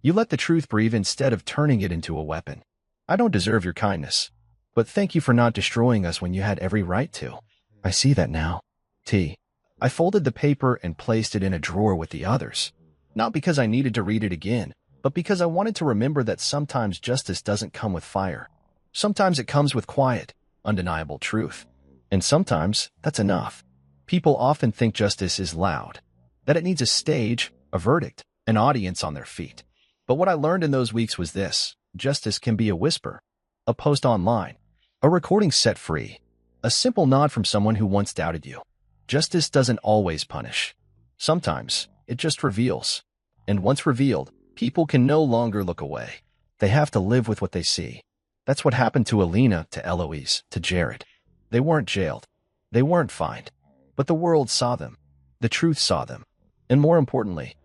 You let the truth breathe instead of turning it into a weapon. I don't deserve your kindness, but thank you for not destroying us when you had every right to. I see that now. T. I folded the paper and placed it in a drawer with the others. Not because I needed to read it again, but because I wanted to remember that sometimes justice doesn't come with fire. Sometimes it comes with quiet, undeniable truth. And sometimes that's enough. People often think justice is loud, that it needs a stage, a verdict, an audience on their feet. But what I learned in those weeks was this: justice can be a whisper, a post online, a recording set free, a simple nod from someone who once doubted you. Justice doesn't always punish. Sometimes it just reveals. And once revealed, people can no longer look away. They have to live with what they see. That's what happened to Alina, to Eloise, to Jared. They weren't jailed. They weren't fined. But the world saw them. The truth saw them. And more importantly,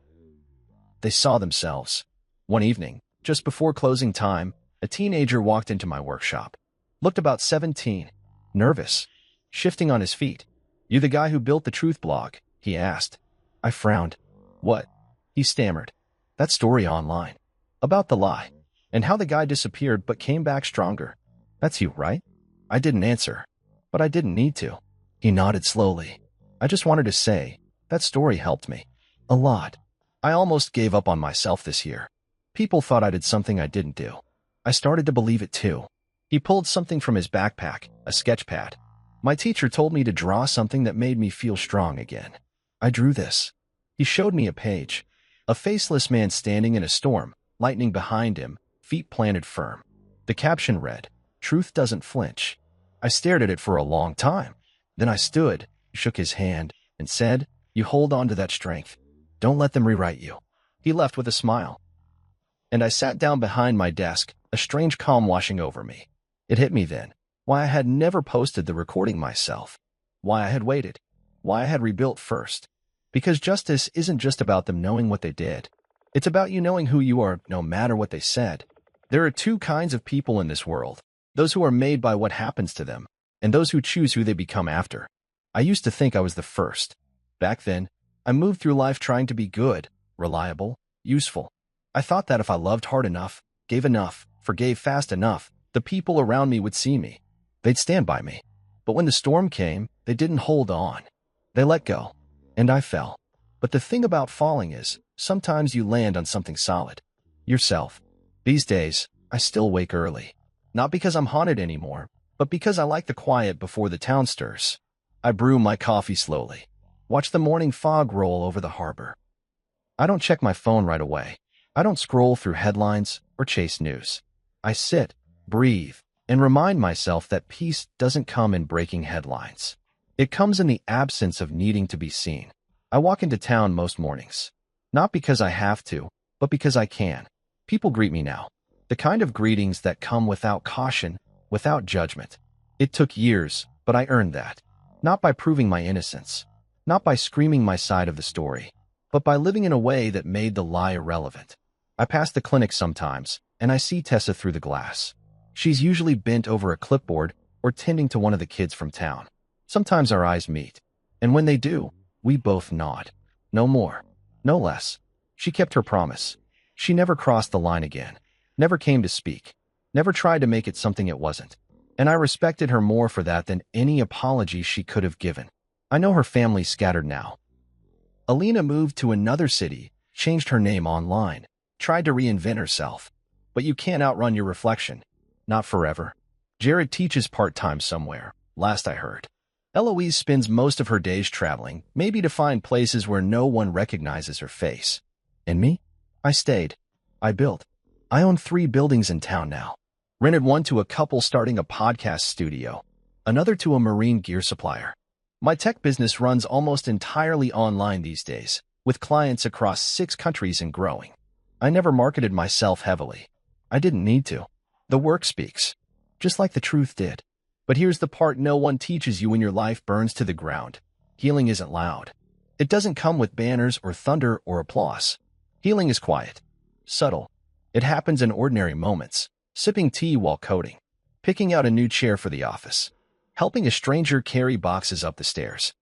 they saw themselves. One evening, just before closing time, a teenager walked into my workshop. Looked about 17. Nervous. Shifting on his feet. "You the guy who built the Truth blog?" he asked. I frowned. "What?" he stammered. "That story online. About the lie. And how the guy disappeared but came back stronger. That's you, right?" I didn't answer. But I didn't need to. He nodded slowly. "I just wanted to say, that story helped me. A lot. I almost gave up on myself this year. People thought I did something I didn't do. I started to believe it too." He pulled something from his backpack, a sketch pad. "My teacher told me to draw something that made me feel strong again. I drew this." He showed me a page. A faceless man standing in a storm, lightning behind him, feet planted firm. The caption read, "Truth doesn't flinch." I stared at it for a long time. Then I stood, shook his hand, and said, "You hold on to that strength. Don't let them rewrite you." He left with a smile. And I sat down behind my desk, a strange calm washing over me. It hit me then. Why I had never posted the recording myself. Why I had waited. Why I had rebuilt first. Because justice isn't just about them knowing what they did. It's about you knowing who you are, no matter what they said. There are two kinds of people in this world. Those who are made by what happens to them, and those who choose who they become after. I used to think I was the first. Back then, I moved through life trying to be good, reliable, useful. I thought that if I loved hard enough, gave enough, forgave fast enough, the people around me would see me. They'd stand by me. But when the storm came, they didn't hold on. They let go. And I fell. But the thing about falling is, sometimes you land on something solid. Yourself. These days, I still wake early. Not because I'm haunted anymore, but because I like the quiet before the town stirs. I brew my coffee slowly. Watch the morning fog roll over the harbor. I don't check my phone right away. I don't scroll through headlines or chase news. I sit, breathe, and remind myself that peace doesn't come in breaking headlines. It comes in the absence of needing to be seen. I walk into town most mornings. Not because I have to, but because I can. People greet me now. The kind of greetings that come without caution, without judgment. It took years, but I earned that. Not by proving my innocence. Not by screaming my side of the story. But by living in a way that made the lie irrelevant. I pass the clinic sometimes, and I see Tessa through the glass. She's usually bent over a clipboard or tending to one of the kids from town. Sometimes our eyes meet. And when they do, we both nod. No more. No less. She kept her promise. She never crossed the line again. Never came to speak. Never tried to make it something it wasn't. And I respected her more for that than any apology she could have given. I know her family's scattered now. Alina moved to another city, changed her name online, tried to reinvent herself. But you can't outrun your reflection. Not forever. Jared teaches part-time somewhere, last I heard. Eloise spends most of her days traveling, maybe to find places where no one recognizes her face. And me? I stayed. I built. I own 3 buildings in town now. Rented one to a couple starting a podcast studio, another to a marine gear supplier. My tech business runs almost entirely online these days, with clients across 6 countries and growing. I never marketed myself heavily. I didn't need to. The work speaks, just like the truth did. But here's the part no one teaches you when your life burns to the ground. Healing isn't loud. It doesn't come with banners or thunder or applause. Healing is quiet, subtle. It happens in ordinary moments, sipping tea while coding, picking out a new chair for the office, helping a stranger carry boxes up the stairs.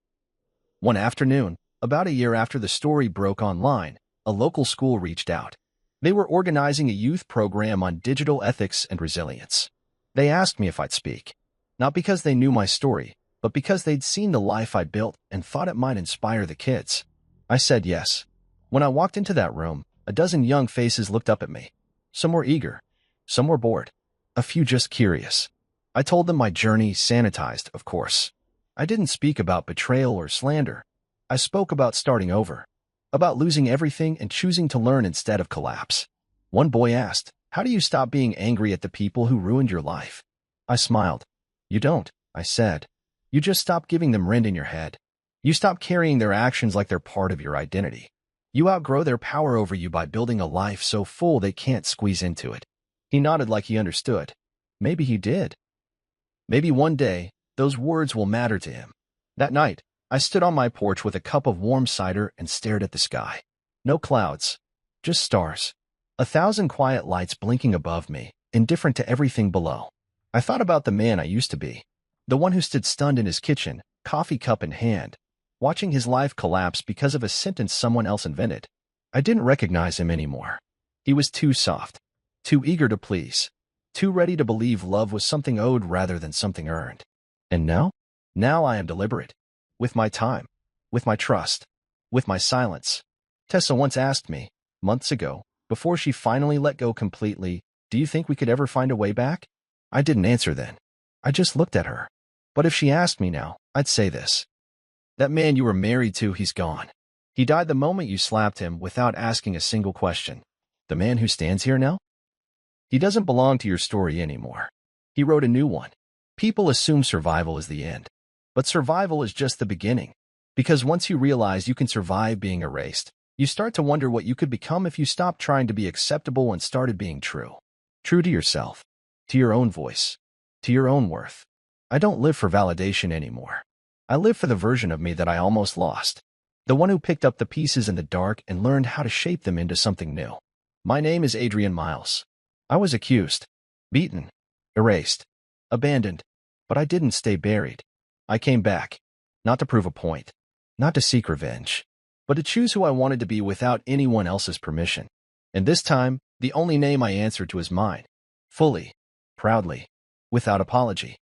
One afternoon, about a year after the story broke online, a local school reached out. They were organizing a youth program on digital ethics and resilience. They asked me if I'd speak, not because they knew my story, but because they'd seen the life I built and thought it might inspire the kids. I said yes. When I walked into that room, a dozen young faces looked up at me. Some were eager, some were bored, a few just curious. I told them my journey, sanitized, of course. I didn't speak about betrayal or slander. I spoke about starting over, about losing everything and choosing to learn instead of collapse. One boy asked, "How do you stop being angry at the people who ruined your life?" I smiled. "You don't," I said. "You just stop giving them rent in your head. You stop carrying their actions like they're part of your identity. You outgrow their power over you by building a life so full they can't squeeze into it." He nodded like he understood. Maybe he did. Maybe one day, those words will matter to him. That night, I stood on my porch with a cup of warm cider and stared at the sky. No clouds, just stars. 1,000 quiet lights blinking above me, indifferent to everything below. I thought about the man I used to be. The one who stood stunned in his kitchen, coffee cup in hand, watching his life collapse because of a sentence someone else invented. I didn't recognize him anymore. He was too soft, too eager to please, too ready to believe love was something owed rather than something earned. And now? Now I am deliberate. With my time, with my trust, with my silence. Tessa once asked me, months ago, before she finally let go completely, do you think we could ever find a way back? I didn't answer then. I just looked at her. But if she asked me now, I'd say this. That man you were married to, he's gone. He died the moment you slapped him without asking a single question. The man who stands here now? He doesn't belong to your story anymore. He wrote a new one. People assume survival is the end. But survival is just the beginning. Because once you realize you can survive being erased, you start to wonder what you could become if you stopped trying to be acceptable and started being true. True to yourself, to your own voice, to your own worth. I don't live for validation anymore. I live for the version of me that I almost lost. The one who picked up the pieces in the dark and learned how to shape them into something new. My name is Adrian Miles. I was accused, beaten, erased, abandoned, but I didn't stay buried. I came back, not to prove a point, not to seek revenge, but to choose who I wanted to be without anyone else's permission. And this time, the only name I answered to is mine. Fully, proudly, without apology.